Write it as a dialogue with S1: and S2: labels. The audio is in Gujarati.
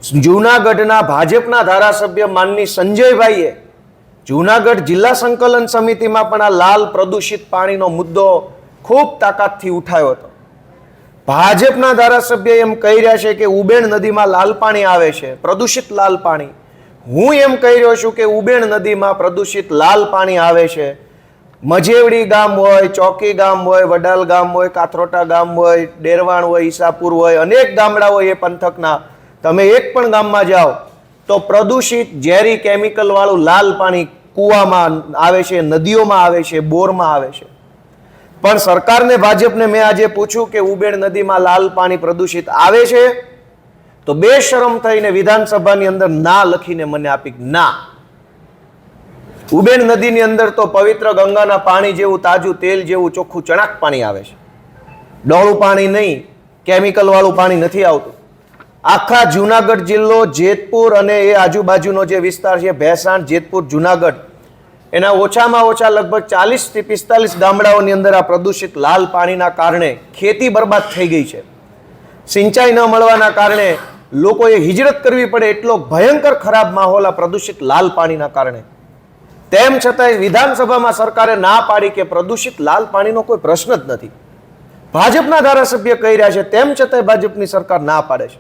S1: જૂનાગઢના ભાજપના ધારાસભ્ય માનની સંજયભાઈએ જૂનાગઢ જિલ્લા સંકલન સમિતિમાં પણ આ લાલ પ્રદૂષિત પાણીનો મુદ્દો ખૂબ તાકાતથી ઉઠાવ્યો હતો. ભાજપના ધારાસભ્ય એમ કહી રહ્યા છે કે ઉબેણ નદીમાં લાલ પાણી આવે છે, પ્રદૂષિત લાલ પાણી. હું એમ કહી રહ્યો છું કે ઉબેણ નદીમાં પ્રદૂષિત લાલ પાણી આવે છે. મજેવડી ગામ હોય, ચોકી ગામ હોય, વડાલ ગામ હોય, કાથરોટા ગામ હોય, ડેરવાણ હોય, ઈસાપુર હોય, અનેક ગામડાઓ એ પંથકના તમે એક પણ ગામમાં જાઓ તો પ્રદૂષિત ઝેરી કેમિકલ વાળું લાલ પાણી કૂવામાં આવે છે, નદીઓમાં આવે છે, બોરમાં આવે છે. પણ સરકારને, ભાજપને મેં આજે પૂછ્યું કે ઉબેણ નદીમાં લાલ પાણી પ્રદૂષિત આવે છે તો બેશરમ થઈને વિધાનસભાની અંદર ના લખીને મને આપી ના. ઉબેણ નદીની અંદર તો પવિત્ર ગંગાના પાણી જેવું તાજું તેલ જેવું ચોખ્ખું ચણાક પાણી આવે છે, ડોળું પાણી નહીં, કેમિકલ વાળું પાણી નથી આવતું. આખા જૂનાગઢ જિલ્લો, જેતપુર અને એ આજુબાજુનો જે વિસ્તાર છે, ભેસાણ, જેતપુર, જૂનાગઢ, એના ઓછામાં ઓછા લગભગ 40 થી 45 ગામડાઓની અંદર આ પ્રદૂષિત લાલ પાણીના કારણે ખેતી બરબાદ થઈ ગઈ છે. સિંચાઈ ન મળવાના કારણે લોકોએ હિજરત કરવી પડે એટલો ભયંકર ખરાબ માહોલ આ પ્રદૂષિત લાલ પાણીના કારણે. તેમ છતાંય વિધાનસભામાં સરકારે ના પાડી કે પ્રદૂષિત લાલ પાણીનો કોઈ પ્રશ્ન જ નથી. ભાજપના ધારાસભ્ય કહી રહ્યા છે, તેમ છતાંય ભાજપની સરકાર ના પાડે છે.